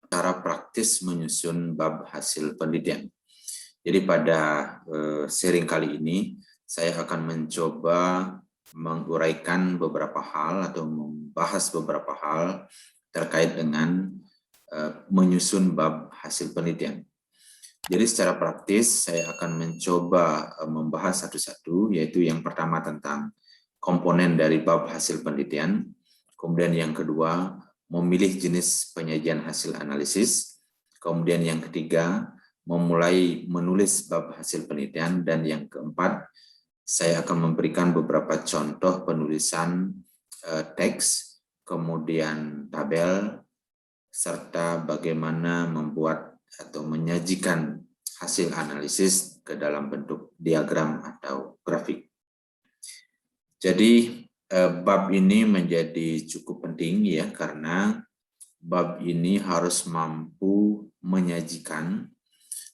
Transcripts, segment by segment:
cara praktis menyusun bab hasil penelitian. Jadi pada sharing kali ini saya akan mencoba menguraikan beberapa hal atau membahas beberapa hal terkait dengan menyusun bab hasil penelitian. Jadi secara praktis saya akan mencoba membahas satu-satu, yaitu yang pertama tentang komponen dari bab hasil penelitian, kemudian yang kedua memilih jenis penyajian hasil analisis, kemudian yang ketiga memulai menulis bab hasil penelitian, dan yang keempat saya akan memberikan beberapa contoh penulisan teks, kemudian tabel, serta bagaimana membuat atau menyajikan hasil analisis ke dalam bentuk diagram atau grafik. Jadi bab ini menjadi cukup penting ya, karena bab ini harus mampu menyajikan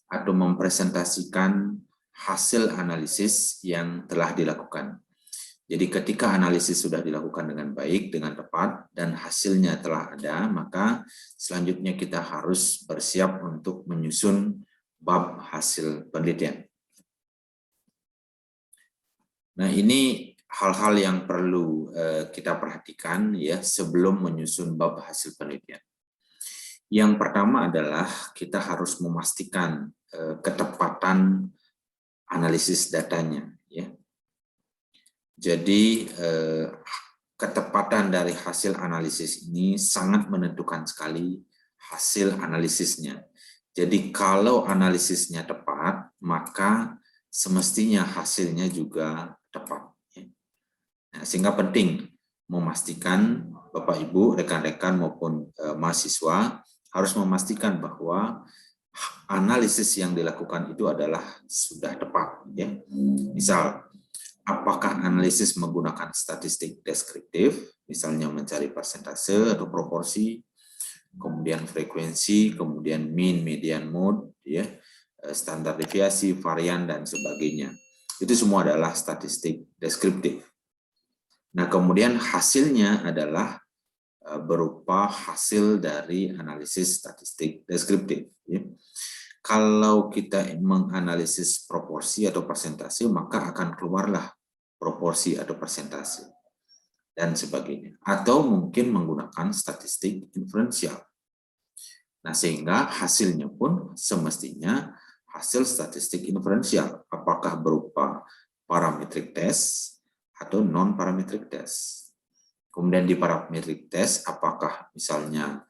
atau mempresentasikan hasil analisis yang telah dilakukan. Jadi ketika analisis sudah dilakukan dengan baik, dengan tepat, dan hasilnya telah ada, maka selanjutnya kita harus bersiap untuk menyusun bab hasil penelitian. Nah, ini hal-hal yang perlu kita perhatikan ya sebelum menyusun bab hasil penelitian. Yang pertama adalah kita harus memastikan ketepatan analisis datanya ya. Jadi ketepatan dari hasil analisis ini sangat menentukan sekali hasil analisisnya. Jadi kalau analisisnya tepat, maka semestinya hasilnya juga tepat. Nah, sehingga penting memastikan Bapak Ibu, rekan-rekan maupun mahasiswa harus memastikan bahwa analisis yang dilakukan itu adalah sudah tepat. Ya. Misal, apakah analisis menggunakan statistik deskriptif, misalnya mencari persentase atau proporsi, kemudian frekuensi, kemudian mean, median, mode, ya, standar deviasi, varian, dan sebagainya. Itu semua adalah statistik deskriptif. Nah, kemudian hasilnya adalah berupa hasil dari analisis statistik deskriptif. Ya. Kalau kita menganalisis proporsi atau persentase, maka akan keluarlah proporsi atau persentase dan sebagainya. Atau mungkin menggunakan statistik inferensial. Nah, sehingga hasilnya pun semestinya hasil statistik inferensial, apakah berupa parametric test atau non-parametric test. Kemudian di parametric test, apakah misalnya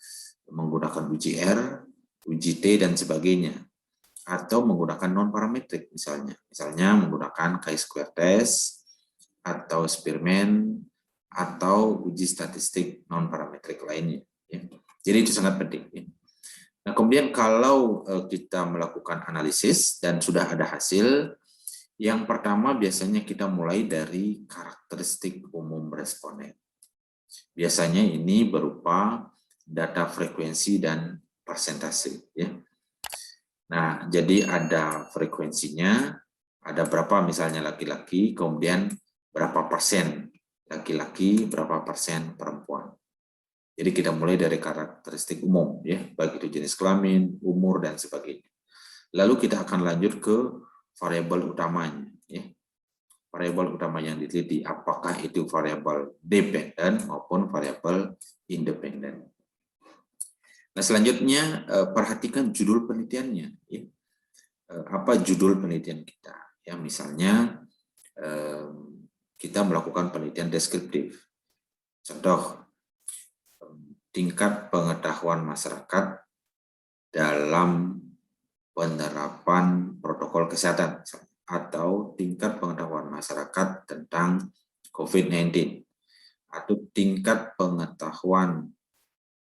menggunakan UGR, UGT, dan sebagainya, atau menggunakan non-parametrik misalnya menggunakan chi-square test, atau Spearman, atau uji statistik non-parametrik lainnya. Ya. Jadi itu sangat penting. Ya. Nah, kemudian kalau kita melakukan analisis dan sudah ada hasil, yang pertama biasanya kita mulai dari karakteristik umum responden. Biasanya ini berupa data frekuensi dan persentase. Ya. Nah, jadi ada frekuensinya, ada berapa misalnya laki-laki, kemudian berapa persen laki-laki, berapa persen perempuan. Jadi kita mulai dari karakteristik umum, ya, baik itu jenis kelamin, umur, dan sebagainya. Lalu kita akan lanjut ke variabel utamanya. Ya. Variabel utama yang diteliti, apakah itu variabel dependen maupun variabel independen. Nah, selanjutnya perhatikan judul penelitiannya. Ya. Apa judul penelitian kita? Ya, misalnya kita melakukan penelitian deskriptif. Contoh, tingkat pengetahuan masyarakat dalam penerapan protokol kesehatan, atau tingkat pengetahuan masyarakat tentang COVID-19, atau tingkat pengetahuan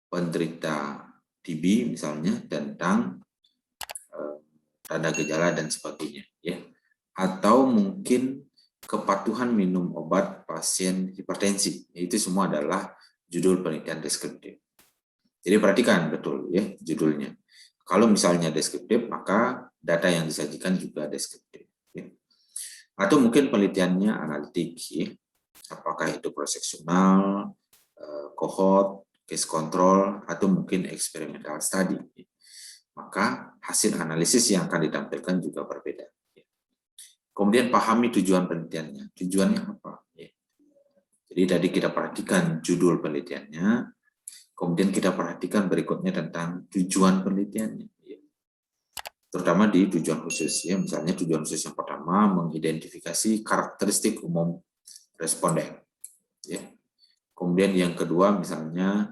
penderita TB misalnya tentang tanda gejala dan sebagainya, ya. Atau mungkin kepatuhan minum obat pasien hipertensi. Itu semua adalah judul penelitian deskriptif. Jadi perhatikan betul ya judulnya. Kalau misalnya deskriptif, maka data yang disajikan juga deskriptif. Ya. Atau mungkin penelitiannya analitik, ya. Apakah itu cross-seksional, kohort, case control, atau mungkin experimental study. Maka hasil analisis yang akan ditampilkan juga berbeda. Kemudian pahami tujuan penelitiannya. Tujuannya apa? Jadi tadi kita perhatikan judul penelitiannya, kemudian kita perhatikan berikutnya tentang tujuan penelitiannya. Terutama di tujuan khusus. Misalnya tujuan khusus yang pertama, mengidentifikasi karakteristik umum responden. Kemudian yang kedua misalnya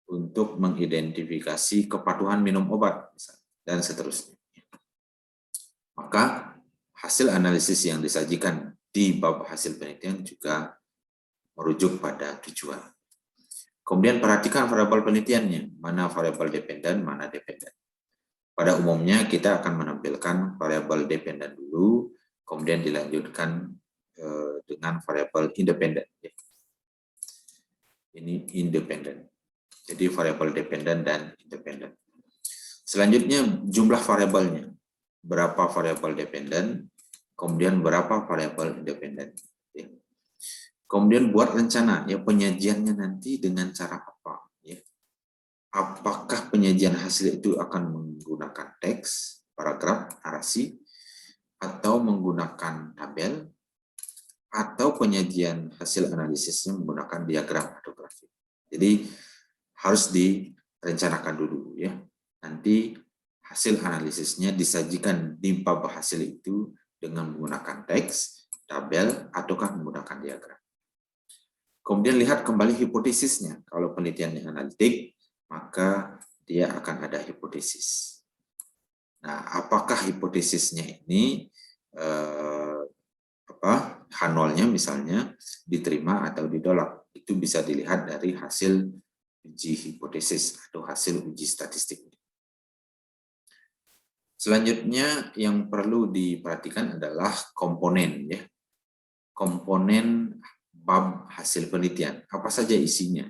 untuk mengidentifikasi kepatuhan minum obat dan seterusnya. Maka hasil analisis yang disajikan di bab hasil penelitian juga merujuk pada tujuan. Kemudian perhatikan variabel penelitiannya, mana variabel dependen, mana dependen. Pada umumnya kita akan menampilkan variabel dependen dulu, kemudian dilanjutkan dengan variabel independen. Ini independen. Jadi variabel dependen dan independen. Selanjutnya jumlah variabelnya. Berapa variabel dependen, kemudian berapa variabel independen. Kemudian buat rencana penyajiannya nanti dengan cara apa. Apakah penyajian hasil itu akan menggunakan teks, paragraf, narasi, atau menggunakan tabel, atau penyajian hasil analisisnya menggunakan diagram atau grafik. Jadi harus direncanakan dulu Nanti hasil analisisnya disajikan di bab hasil itu dengan menggunakan teks, tabel, ataukah menggunakan diagram. Kemudian lihat kembali hipotesisnya. Kalau penelitiannya analitik, maka dia akan ada hipotesis. Nah, apakah hipotesisnya ini H0-nya misalnya diterima atau ditolak? Itu bisa dilihat dari hasil uji hipotesis atau hasil uji statistik. Selanjutnya yang perlu diperhatikan adalah komponen Komponen bab hasil penelitian. Apa saja isinya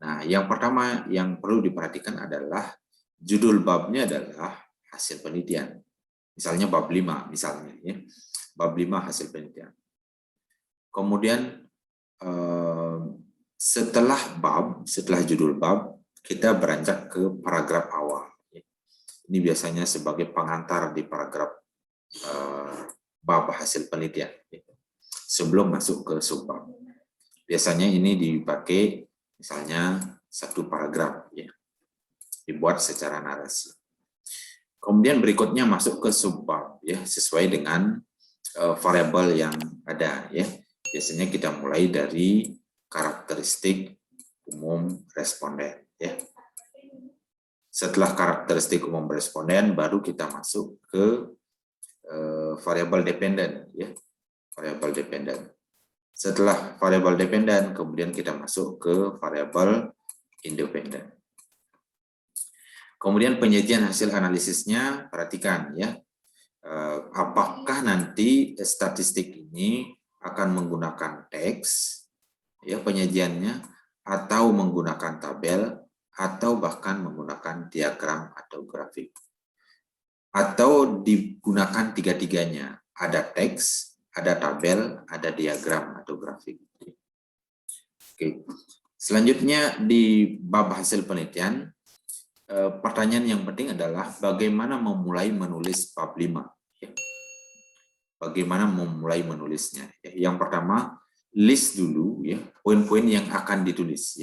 Nah, yang pertama yang perlu diperhatikan adalah judul babnya adalah hasil penelitian. Misalnya bab 5 misalnya Bab 5 hasil penelitian. Kemudian setelah judul bab, kita beranjak ke paragraf awal. Ini biasanya sebagai pengantar di paragraf bab hasil penelitian sebelum masuk ke subbab. Biasanya ini dipakai misalnya satu paragraf dibuat secara narasi. Kemudian berikutnya masuk ke subbab sesuai dengan variabel yang ada Biasanya kita mulai dari karakteristik umum responden Setelah karakteristik umum responden baru kita masuk ke variabel dependen variabel dependen. Setelah variabel dependen, kemudian kita masuk ke variabel independen. Kemudian penyajian hasil analisisnya, perhatikan apakah nanti statistik ini akan menggunakan teks penyajiannya, atau menggunakan tabel, atau bahkan menggunakan diagram atau grafik. Atau digunakan tiga-tiganya, ada teks, ada tabel, ada diagram atau grafik. Oke. Selanjutnya di bab hasil penelitian, pertanyaan yang penting adalah bagaimana memulai menulis bab 5. Bagaimana memulai menulisnya. Yang pertama, list dulu poin-poin yang akan ditulis.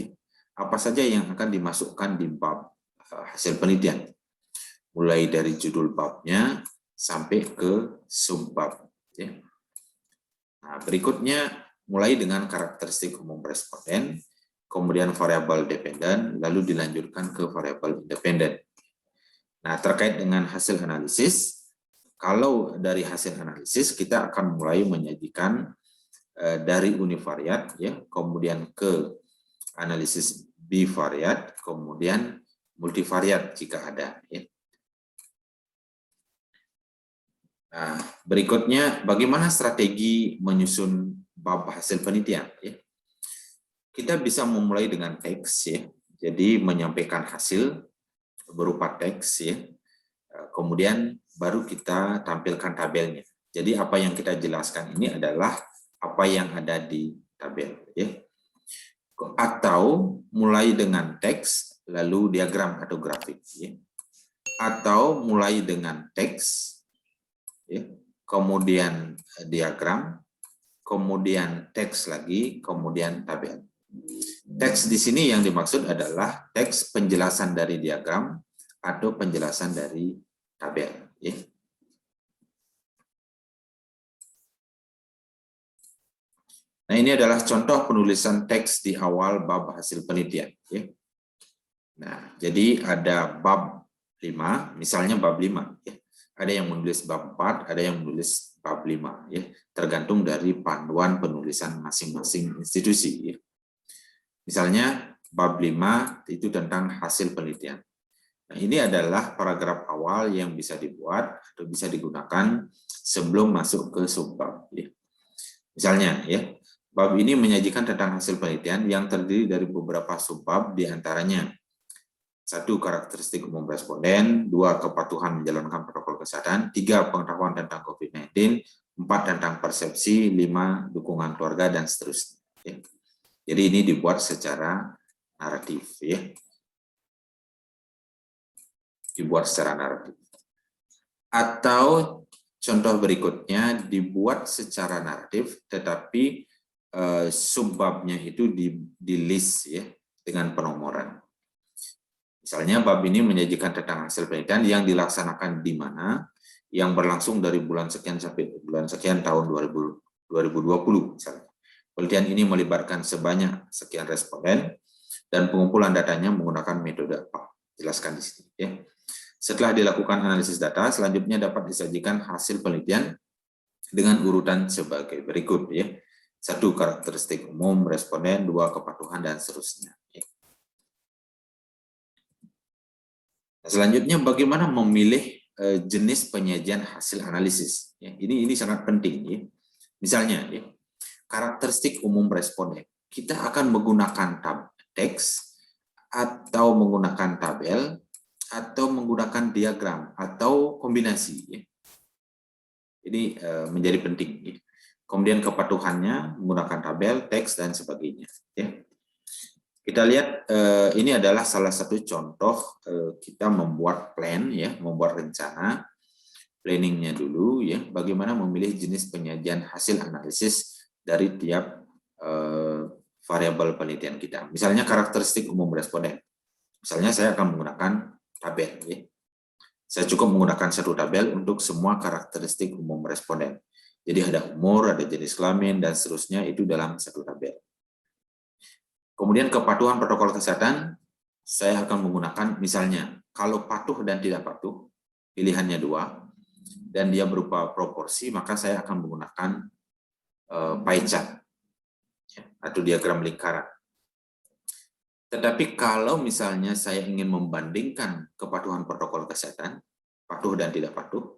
Apa saja yang akan dimasukkan di bab hasil penelitian. Mulai dari judul babnya sampai ke subbab. Nah, berikutnya mulai dengan karakteristik umum responden, kemudian variabel dependen, lalu dilanjutkan ke variabel independen. Nah, terkait dengan hasil analisis, kalau dari hasil analisis kita akan mulai menyajikan dari univariat kemudian ke analisis bivariat, kemudian multivariat jika ada Nah, berikutnya bagaimana strategi menyusun bab hasil penelitian Kita bisa memulai dengan teks Jadi menyampaikan hasil berupa teks Kemudian baru kita tampilkan tabelnya. Jadi apa yang kita jelaskan ini adalah apa yang ada di tabel Atau mulai dengan teks lalu diagram atau grafik, ya. Atau mulai dengan teks, ya, kemudian diagram, kemudian teks lagi, kemudian tabel. Teks di sini yang dimaksud adalah teks penjelasan dari diagram atau penjelasan dari tabel, ya. Nah, ini adalah contoh penulisan teks di awal bab hasil penelitian, ya. Nah, jadi ada bab 5, misalnya bab 5, ya. Ada yang menulis bab 4, ada yang menulis bab 5, ya. Tergantung dari panduan penulisan masing-masing institusi, ya. Misalnya bab 5 itu tentang hasil penelitian. Nah, ini adalah paragraf awal yang bisa dibuat atau bisa digunakan sebelum masuk ke subbab, ya. Misalnya, ya, bab ini menyajikan tentang hasil penelitian yang terdiri dari beberapa subbab, diantaranya 1. Karakteristik umum responden, 2. Kepatuhan menjalankan protokol kesehatan, 3. Pengetahuan tentang COVID-19, 4. Tentang persepsi, 5. Dukungan keluarga, dan seterusnya. Ya. Jadi ini dibuat secara naratif, ya. Dibuat secara naratif. Atau contoh berikutnya dibuat secara naratif, tetapi subbabnya itu di list, ya, dengan penomoran. Misalnya bab ini menyajikan tentang hasil penelitian yang dilaksanakan di mana, yang berlangsung dari bulan sekian sampai bulan sekian tahun 2020 misalnya. Penelitian ini melibatkan sebanyak sekian responden dan pengumpulan datanya menggunakan metode apa? Jelaskan di sini, ya. Setelah dilakukan analisis data, selanjutnya dapat disajikan hasil penelitian dengan urutan sebagai berikut, ya. 1. Karakteristik umum responden, 2. Kepatuhan, dan seterusnya. Selanjutnya, bagaimana memilih jenis penyajian hasil analisis? Ya, ini sangat penting, ya. Misalnya, ya, karakteristik umum responden. Kita akan menggunakan teks atau menggunakan tabel atau menggunakan diagram atau kombinasi, ya. Ini menjadi penting, ya. Kemudian kepatuhannya menggunakan tabel, teks, dan sebagainya, ya. Kita lihat ini adalah salah satu contoh kita membuat plan, ya, membuat rencana planningnya dulu, ya, bagaimana memilih jenis penyajian hasil analisis dari tiap variabel penelitian kita. Misalnya karakteristik umum responden. Misalnya saya akan menggunakan tabel, ya. Saya cukup menggunakan satu tabel untuk semua karakteristik umum responden. Jadi ada umur, ada jenis kelamin, dan seterusnya itu dalam satu tabel. Kemudian kepatuhan protokol kesehatan, saya akan menggunakan misalnya, kalau patuh dan tidak patuh, pilihannya 2, dan dia berupa proporsi, maka saya akan menggunakan pie chart, ya, atau diagram lingkaran. Tetapi kalau misalnya saya ingin membandingkan kepatuhan protokol kesehatan, patuh dan tidak patuh,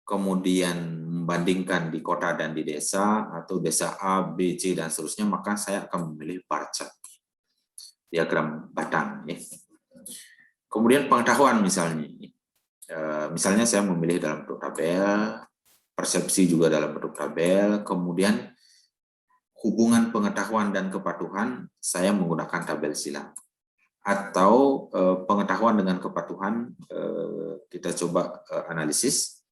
kemudian membandingkan di kota dan di desa, atau desa A, B, C, dan seterusnya, maka saya akan memilih bar chart, diagram batang, ya. Kemudian pengetahuan misalnya. Misalnya saya memilih dalam bentuk tabel, persepsi juga dalam bentuk tabel, kemudian hubungan pengetahuan dan kepatuhan saya menggunakan tabel silang. Atau pengetahuan dengan kepatuhan kita coba analisis,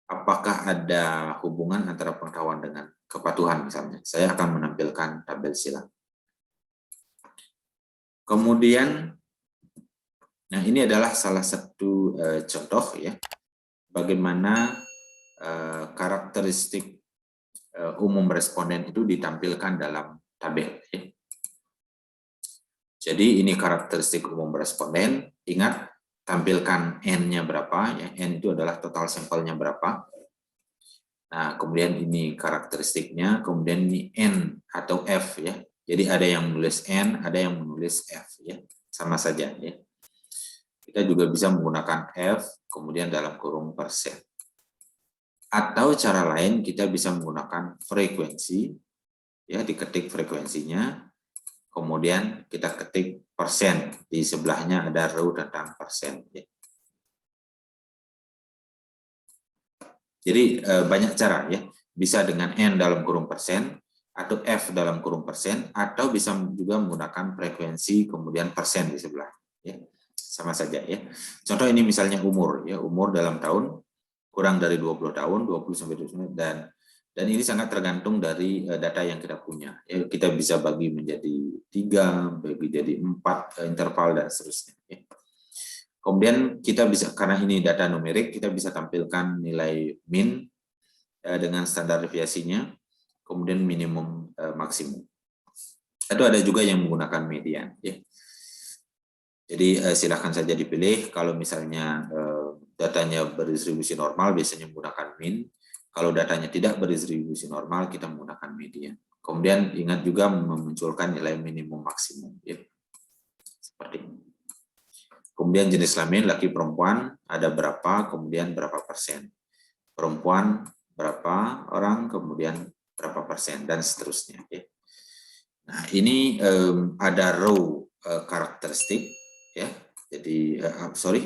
apakah ada hubungan antara pengetahuan dengan kepatuhan misalnya. Saya akan menampilkan tabel silang. Kemudian, nah ini adalah salah satu contoh, ya, bagaimana karakteristik umum responden itu ditampilkan dalam tabel, ya. Jadi ini karakteristik umum responden. Ingat, tampilkan N-nya berapa, ya. N itu adalah total sampelnya berapa. Nah, kemudian ini karakteristiknya, kemudian ini N atau F, ya. Jadi ada yang menulis N, ada yang menulis F, ya. Sama saja, ya. Kita juga bisa menggunakan F, kemudian dalam kurung persen. Atau cara lain kita bisa menggunakan frekuensi, ya, diketik frekuensinya, kemudian kita ketik persen, di sebelahnya ada row tentang persen, ya. Jadi banyak cara, ya, bisa dengan N dalam kurung persen, atau F dalam kurung persen, atau bisa juga menggunakan frekuensi kemudian persen di sebelah. Ya, sama saja ya. Contoh ini misalnya umur, ya, umur dalam tahun kurang dari 20 tahun, 20 sampai 29, dan ini sangat tergantung dari data yang kita punya. Ya, kita bisa bagi menjadi 3, bagi jadi 4 interval dan seterusnya. Ya. Kemudian kita bisa, karena ini data numerik, kita bisa tampilkan nilai min dengan standar deviasinya, kemudian minimum maksimum. Atau ada juga yang menggunakan median. Ya. Jadi silakan saja dipilih. Kalau misalnya datanya berdistribusi normal, biasanya menggunakan min. Kalau datanya tidak berdistribusi normal, kita menggunakan median. Kemudian ingat juga memunculkan nilai minimum maksimum. Ya. Seperti ini. Kemudian jenis kelamin laki perempuan ada berapa, kemudian berapa persen. Perempuan berapa orang, kemudian berapa persen, dan seterusnya. Ya. Nah, ini ada row karakteristik, ya. Jadi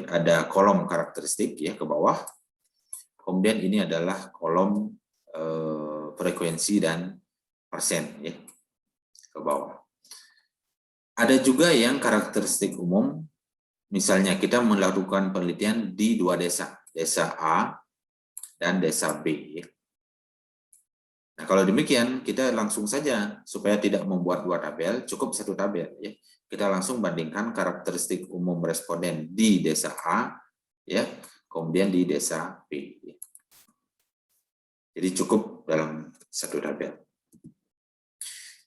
ada kolom karakteristik ya ke bawah. Kemudian ini adalah kolom frekuensi dan persen ya ke bawah. Ada juga yang karakteristik umum. Misalnya kita melakukan penelitian di 2 desa, desa A dan desa B. Nah, kalau demikian kita langsung saja supaya tidak membuat 2 tabel, cukup 1 tabel. Ya. Kita langsung bandingkan karakteristik umum responden di desa A, ya, kemudian di desa B. Ya. Jadi cukup dalam 1 tabel.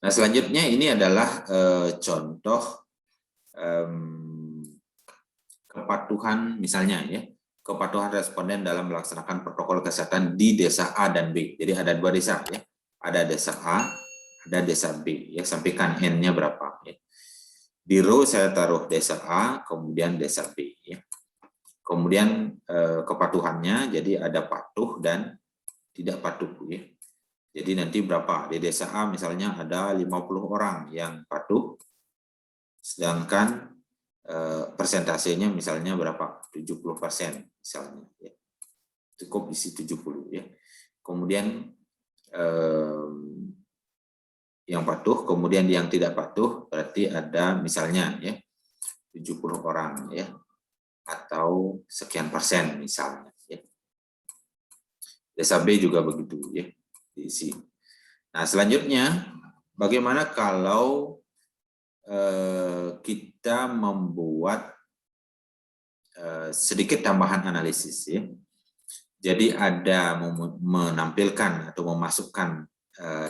Nah, selanjutnya ini adalah contoh kepatuhan misalnya ya, kepatuhan responden dalam melaksanakan protokol kesehatan di desa A dan B. Jadi ada 2 desa ya. Ada desa A, ada desa B ya, sampaikan N-nya berapa ya. Di row saya taruh desa A, kemudian desa B ya. Kemudian kepatuhannya jadi ada patuh dan tidak patuh ya. Jadi nanti berapa? Di desa A misalnya ada 50 orang yang patuh, sedangkan persentasenya misalnya berapa? 70% misalnya. Ya. Cukup isi 70 ya. Kemudian yang patuh, kemudian yang tidak patuh berarti ada misalnya ya 70 orang ya, atau sekian persen misalnya. Ya. Desa B juga begitu ya diisi. Nah selanjutnya bagaimana kalau kita membuat sedikit tambahan analisis ya. Jadi ada menampilkan atau memasukkan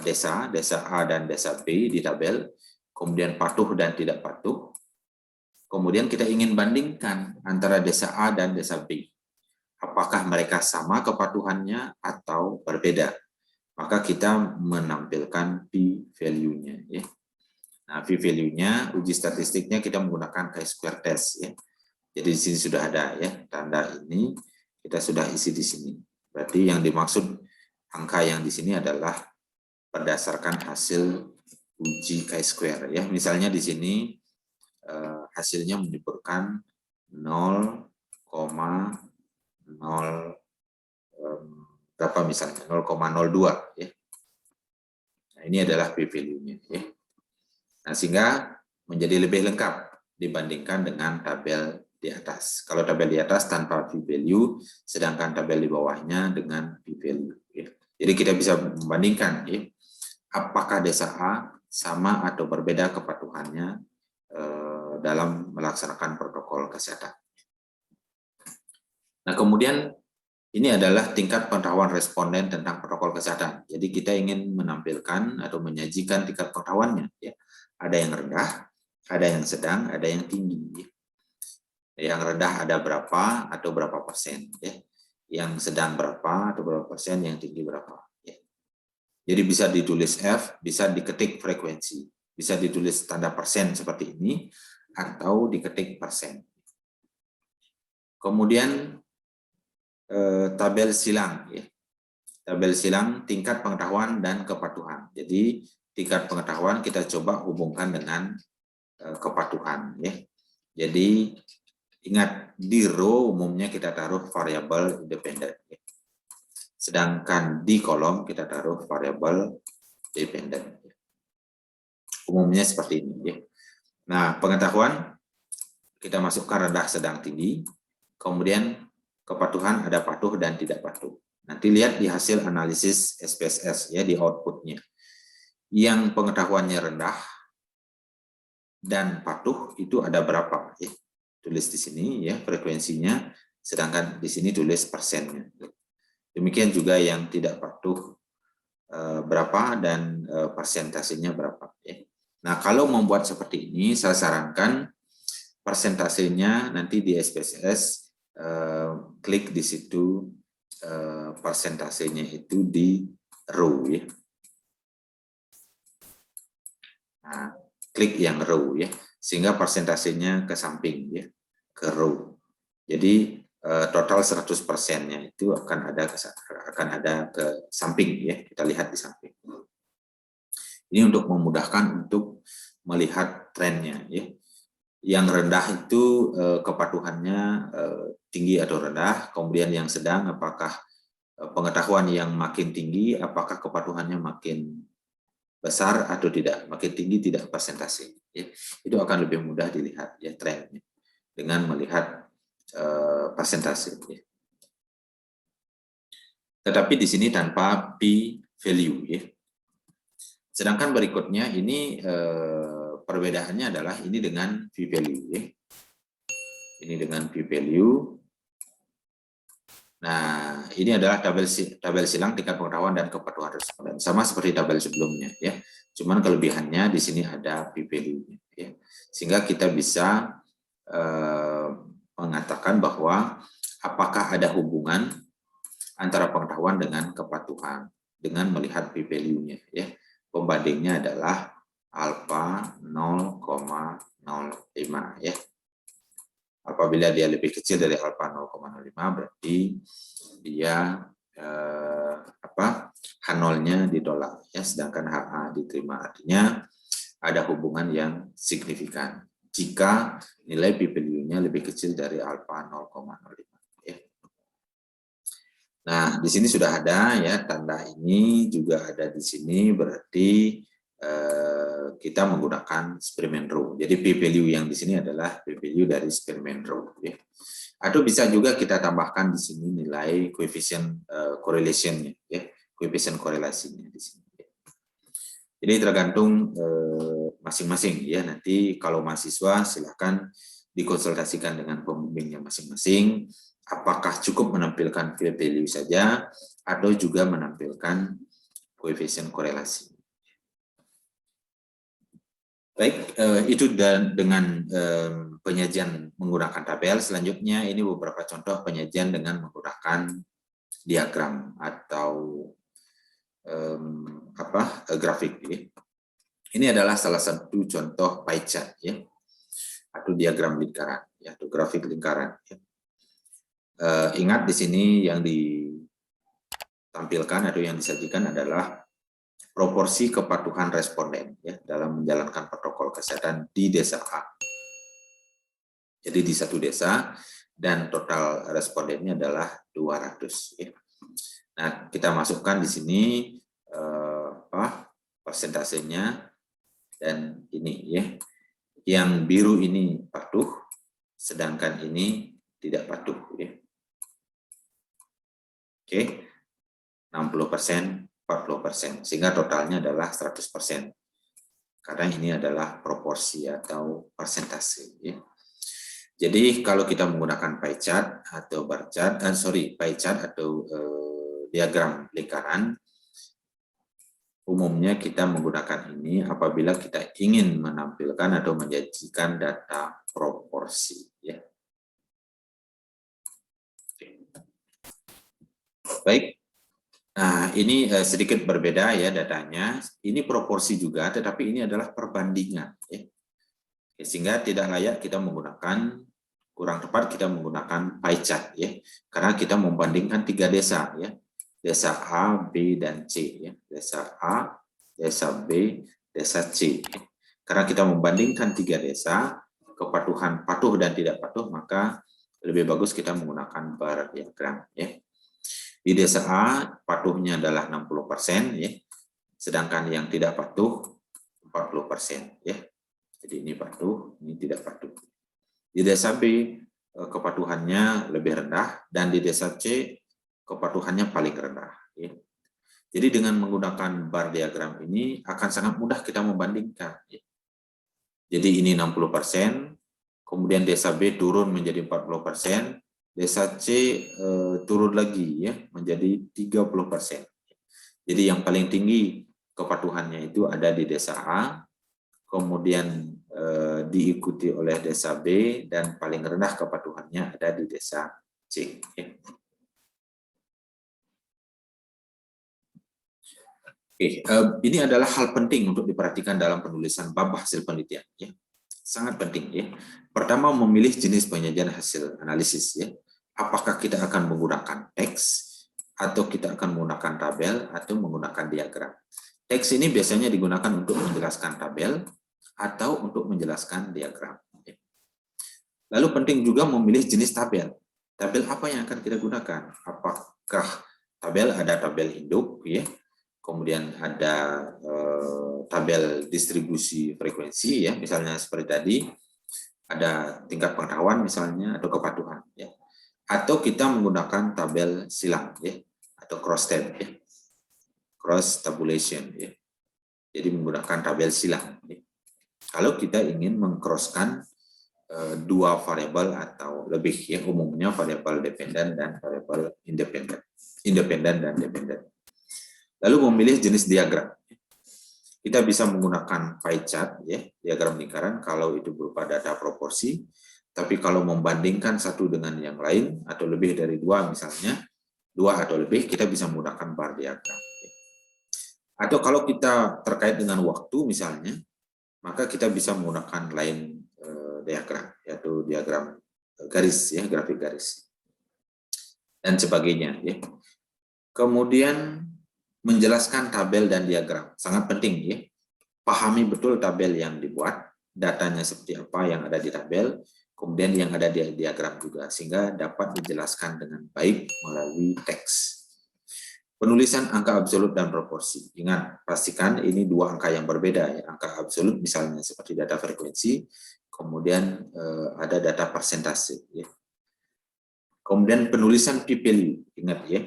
desa A dan desa B di tabel, kemudian patuh dan tidak patuh. Kemudian kita ingin bandingkan antara desa A dan desa B. Apakah mereka sama kepatuhannya atau berbeda? Maka kita menampilkan p-value-nya ya. Nah, p-value-nya, uji statistiknya kita menggunakan chi-square test ya. Jadi di sini sudah ada ya, tanda ini kita sudah isi di sini. Berarti yang dimaksud angka yang di sini adalah berdasarkan hasil uji chi-square ya. Misalnya di sini hasilnya menyebutkan 0,0 berapa misalnya 0,02 ya. Nah, ini adalah p-value-nya ya. Nah, sehingga menjadi lebih lengkap dibandingkan dengan tabel di atas. Kalau tabel di atas tanpa p-value, sedangkan tabel di bawahnya dengan p-value. Ya. Jadi kita bisa membandingkan ya, apakah desa A sama atau berbeda kepatuhannya dalam melaksanakan protokol kesehatan. Nah, kemudian ini adalah tingkat pengetahuan responden tentang protokol kesehatan. Jadi kita ingin menampilkan atau menyajikan tingkat pengetahuannya. Ya. Ada yang rendah, ada yang sedang, ada yang tinggi. Yang rendah ada berapa atau berapa persen. Ya. Yang sedang berapa atau berapa persen, yang tinggi berapa. Ya. Jadi bisa ditulis F, bisa diketik frekuensi. Bisa ditulis tanda persen seperti ini, atau diketik persen. Kemudian tabel silang. Ya. Tabel silang tingkat pengetahuan dan kepatuhan. Jadi tingkat pengetahuan kita coba hubungkan dengan kepatuhan. Ya. Jadi ingat di row umumnya kita taruh variabel independen. Ya. Sedangkan di kolom kita taruh variabel dependen. Ya. Umumnya seperti ini ya. Nah, pengetahuan kita masukkan rendah, sedang, tinggi. Kemudian kepatuhan ada patuh dan tidak patuh. Nanti lihat di hasil analisis SPSS ya, di outputnya. Yang pengetahuannya rendah dan patuh itu ada berapa ya? Tulis di sini ya frekuensinya, sedangkan di sini tulis persennya. Demikian juga yang tidak patuh berapa dan persentasenya berapa ya. Nah, kalau membuat seperti ini saya sarankan persentasenya nanti di SPSS klik di situ persentasenya itu di row ya. Nah, klik yang row ya, sehingga persentasenya ke samping ya, ke row. Jadi total 100%-nya itu akan ada ke samping ya, kita lihat di samping. Ini untuk memudahkan untuk melihat trennya ya. Yang rendah itu kepatuhannya tinggi atau rendah, kemudian yang sedang apakah pengetahuan yang makin tinggi, apakah kepatuhannya makin besar atau tidak, makin tinggi tidak persentase ya. Itu akan lebih mudah dilihat ya trennya dengan melihat persentase ya. Tetapi di sini tanpa p-value ya. Sedangkan berikutnya ini perbedaannya adalah ini dengan p-value ya. Ini dengan p-value. Nah, ini adalah tabel silang tingkat pengetahuan dan kepatuhan responden. Sama seperti tabel sebelumnya ya. Cuman kelebihannya di sini ada p-value-nya ya. Sehingga kita bisa mengatakan bahwa apakah ada hubungan antara pengetahuan dengan kepatuhan dengan melihat p-value-nya ya. Pembandingnya adalah alfa 0,05 ya. Apabila dia lebih kecil dari alfa 0,05 berarti dia H0-nya ditolak ya, sedangkan HA diterima. Artinya ada hubungan yang signifikan jika nilai p-value-nya lebih kecil dari alfa 0,05 ya. Nah, di sini sudah ada ya tanda ini juga ada di sini, berarti kita menggunakan Spearman Rule. Jadi p-value yang di sini adalah p-value dari Spearman Rule ya. Atau bisa juga kita tambahkan di sini nilai coefficient correlation-nya ya, coefficient korelasinya di sini. Ya. Jadi tergantung masing-masing ya. Nanti kalau mahasiswa silakan dikonsultasikan dengan pembimbingnya masing-masing. Apakah cukup menampilkan p-value saja atau juga menampilkan coefficient korelasi. Baik, itu dengan penyajian menggunakan tabel. Selanjutnya ini beberapa contoh penyajian dengan menggunakan diagram atau grafik. Ya. Ini adalah salah satu contoh pie chart ya, atau diagram lingkaran, ya, atau grafik lingkaran. Ya. Ingat di sini yang ditampilkan atau yang disajikan adalah proporsi kepatuhan responden ya dalam menjalankan protokol kesehatan di desa A. Jadi di satu desa dan total respondennya adalah 200 ya. Nah, kita masukkan di sini persentasenya dan ini ya. Yang biru ini patuh, sedangkan ini tidak patuh ya. Oke. 60%, 40%, sehingga totalnya adalah 100%. Karena ini adalah proporsi atau persentase. Ya. Jadi kalau kita menggunakan pie chart atau bar chart, pie chart atau diagram lingkaran, umumnya kita menggunakan ini apabila kita ingin menampilkan atau menyajikan data proporsi. Ya. Baik. Nah, ini sedikit berbeda ya datanya. Ini proporsi juga, tetapi ini adalah perbandingan. Ya. Sehingga tidak layak kita menggunakan, kurang tepat kita menggunakan pie chart. Ya. Karena kita membandingkan 3 desa. Ya. Desa A, B, dan C. Ya. Desa A, desa B, desa C. Ya. Karena kita membandingkan 3 desa, kepatuhan patuh dan tidak patuh, maka lebih bagus kita menggunakan bar diagram. Ya. Di desa A, patuhnya adalah 60%, ya. Sedangkan yang tidak patuh 40% ya. Jadi ini patuh, ini tidak patuh. Di desa B kepatuhannya lebih rendah dan di desa C kepatuhannya paling rendah ya. Jadi dengan menggunakan bar diagram ini akan sangat mudah kita membandingkan ya. Jadi ini 60%, kemudian desa B turun menjadi 40%, desa C turun lagi ya menjadi 30%. Jadi yang paling tinggi kepatuhannya itu ada di desa A, kemudian diikuti oleh desa B, dan paling rendah kepatuhannya ada di desa C. Oke, ini adalah hal penting untuk diperhatikan dalam penulisan bab hasil penelitian. Ya. Sangat penting. Ya. Pertama, memilih jenis penyajian hasil analisis. Ya. Apakah kita akan menggunakan teks, atau kita akan menggunakan tabel, atau menggunakan diagram. Teks ini biasanya digunakan untuk menjelaskan tabel, atau untuk menjelaskan diagram. Lalu penting juga memilih jenis tabel. Tabel apa yang akan kita gunakan? Apakah tabel, ada tabel induk, ya, kemudian ada tabel distribusi frekuensi, ya, misalnya seperti tadi, ada tingkat pengetahuan misalnya, atau kepatuhan, ya. Atau kita menggunakan tabel silang, ya, atau cross tab, ya, cross tabulation, ya. Jadi menggunakan tabel silang. Ya. Kalau kita ingin mengcrosskan dua variabel atau lebih, ya, umumnya variabel dependen dan variabel independen dan dependen. Lalu memilih jenis diagram. Kita bisa menggunakan pie chart, ya, diagram lingkaran kalau itu berupa data proporsi. Tapi kalau membandingkan satu dengan yang lain atau lebih dari dua misalnya, dua atau lebih, kita bisa menggunakan bar diagram. Atau kalau kita terkait dengan waktu misalnya, maka kita bisa menggunakan line diagram, yaitu diagram garis, ya, grafik garis, dan sebagainya. Ya. Kemudian menjelaskan tabel dan diagram, sangat penting. Ya. Pahami betul tabel yang dibuat, datanya seperti apa yang ada di tabel, kemudian yang ada di diagram juga, sehingga dapat dijelaskan dengan baik melalui teks. Penulisan angka absolut dan proporsi. Ingat, pastikan ini dua angka yang berbeda. Ya. Angka absolut misalnya seperti data frekuensi, kemudian ada data persentase. Ya. Kemudian penulisan p-value, ingat ya,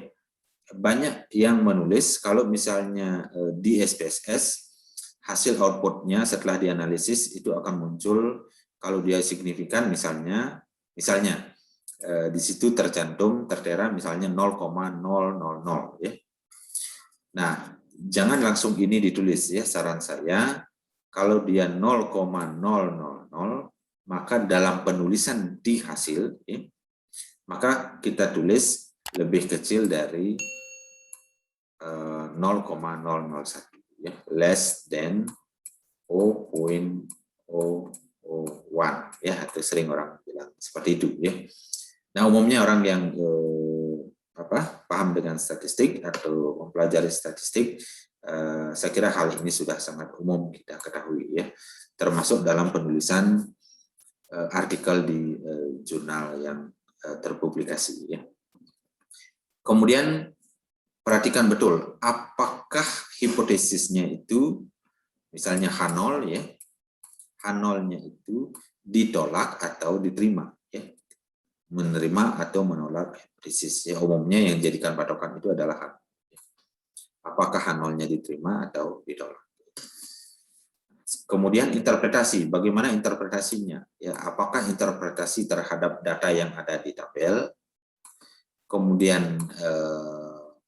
banyak yang menulis kalau misalnya di SPSS hasil outputnya setelah dianalisis itu akan muncul kalau dia signifikan misalnya di situ tertera misalnya 0,000 ya. Nah, jangan langsung ini ditulis ya, saran saya kalau dia 0,000 maka dalam penulisan di hasil ya, maka kita tulis lebih kecil dari 0,001 ya, less than 0.001 ya, atau sering orang bilang seperti itu ya. Nah, umumnya orang yang paham dengan statistik atau mempelajari statistik, saya kira hal ini sudah sangat umum kita ketahui ya, termasuk dalam penulisan artikel di jurnal yang terpublikasi ya. Kemudian perhatikan betul apakah hipotesisnya itu misalnya H0 ya, H0-nya itu ditolak atau diterima ya. Menerima atau menolak hipotesis ya, umumnya yang dijadikan patokan itu adalah H. Apakah H0-nya diterima atau ditolak. Kemudian interpretasi, bagaimana interpretasinya? Ya, apakah interpretasi terhadap data yang ada di tabel, kemudian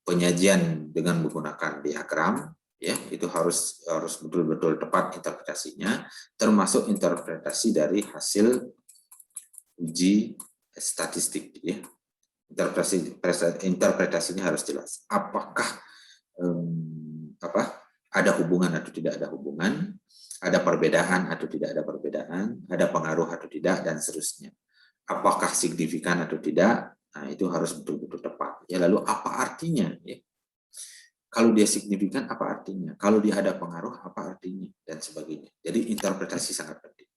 penyajian dengan menggunakan diagram, ya itu harus betul-betul tepat interpretasinya, termasuk interpretasi dari hasil uji statistik. Ya. Interpretasinya harus jelas. Apakah ada hubungan atau tidak ada hubungan, ada perbedaan atau tidak ada perbedaan, ada pengaruh atau tidak, dan seterusnya. Apakah signifikan atau tidak, nah itu harus betul-betul tepat. Ya, lalu apa artinya? Ya. Kalau dia signifikan, apa artinya? Kalau dia ada pengaruh, apa artinya? Dan sebagainya. Jadi interpretasi sangat penting.